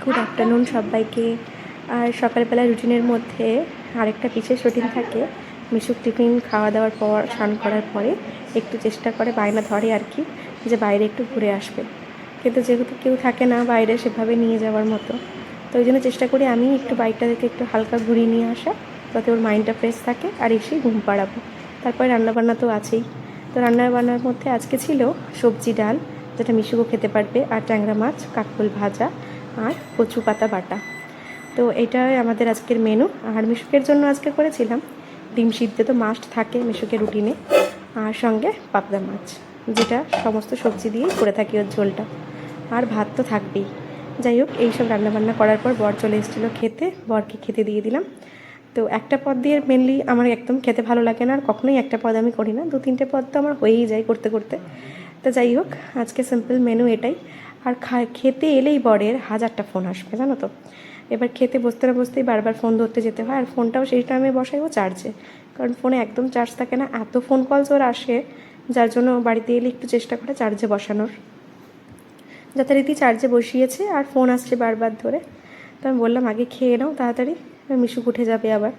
Good afternoon সবাইকে। আর সকালবেলা রুটিনের মধ্যে আরেকটা বিশেষ রুটিন থাকে। মিশুক টিফিন খাওয়া দাওয়ার পর স্নান করার পরে একটু চেষ্টা করে, বায়না ধরে আর কি, যে বাইরে একটু ঘুরে আসবে। কিন্তু যেহেতু কেউ থাকে না বাইরে সেভাবে নিয়ে যাওয়ার মতো, তো ওই জন্য চেষ্টা করি আমি একটু বাইকটা থেকে একটু হালকা ঘুরিয়ে নিয়ে আসা, যাতে ওর মাইন্ডটা ফ্রেশ থাকে। আর এসেই ঘুম পাড়াবো। তারপরে রান্নাবান্না তো আছেই। তো রান্নাবান্নার মধ্যে আজকে ছিল সবজি ডাল, যেটা মিশুকও খেতে পারবে, আর ট্যাংরা মাছ, কাঁকরোল ভাজা, আর কচু পাতা বাটা। তো এটাই আমাদের আজকের মেনু। আর মিশুকের জন্য আজকে করেছিলাম ডিম সিদ্ধ, তো মাস্ট থাকে মিশুকের রুটিনে, আর সঙ্গে পাবদা মাছ, যেটা সমস্ত সবজি দিয়েই করে থাকি ওর ঝোলটা। আর ভাত তো থাকবেই। যাই হোক, এইসব রান্নাবান্না করার পর বর চলে এসেছিলো খেতে, বরকে খেতে দিয়ে দিলাম। তো একটা পদ দিয়ে মেনলি আমার একদম খেতে ভালো লাগে না, আর কখনোই একটা পদ আমি করি না, 2-3টে পদ তো আমার হয়েই যায় করতে করতে। তো যাই হোক, আজকে সিম্পল মেনু এটাই। আর খেতে এলেই বরের 1000টা ফোন আসবে, জানো তো। এবার খেতে বসতে না বসতেই বারবার ফোন ধরতে যেতে হয়, আর ফোনটাও সেই টাইমে বসাইও চার্জে, কারণ ফোনে একদম চার্জ থাকে না, এত ফোন কলস ওর আসে, যার জন্য বাড়িতে এলে একটু চেষ্টা করে চার্জে বসানোর। যথারীতি চার্জে বসিয়েছে, আর ফোন আসছে বারবার ধরে। তো আমি বললাম আগে খেয়ে নাও তাড়াতাড়ি, মিশুক উঠে যাবে আবার।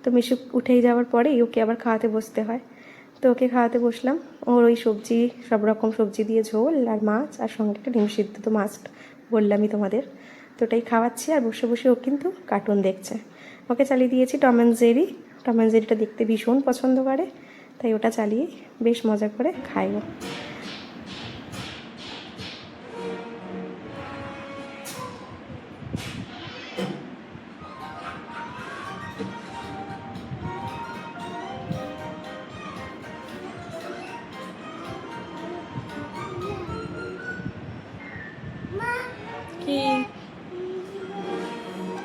তো মিশুক উঠেই যাওয়ার পরেই ওকে আবার খাওয়াতে বসতে হয়। তো ওকে খাওয়াতে বসলাম। ওর ওই সবজি, সব রকম সবজি দিয়ে ঝোল আর মাছ, আর সঙ্গে একটা ডিম সিদ্ধ তো মাস্ট, বললামই তোমাদের। তো ওটাই খাওয়াচ্ছি, আর বসে বসে ও কিন্তু কার্টুন দেখছে। ওকে চালিয়ে দিয়েছি Tom and Jerry. Tom and জেরিটা দেখতে ভীষণ পছন্দ করে, তাই ওটা চালিয়ে বেশ মজা করে খায় ও। কি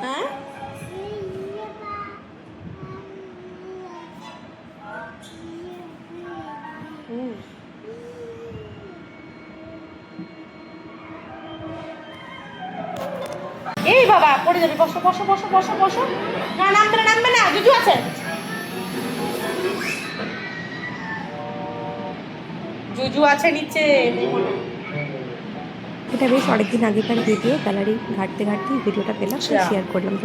হ্যাঁ, এই বাবা পড়ে যাবে, বসো বসো বসো বসো বসো। না নামবে না, নামবে না, জুজু আছে, জুজু আছে নিচে। এটা বেশ অনেকদিন আগেকার ভিডিও, গ্যালারি ঘাঁটতে ঘাঁটতে ভিডিওটা পেলাম, শেয়ার করলাম।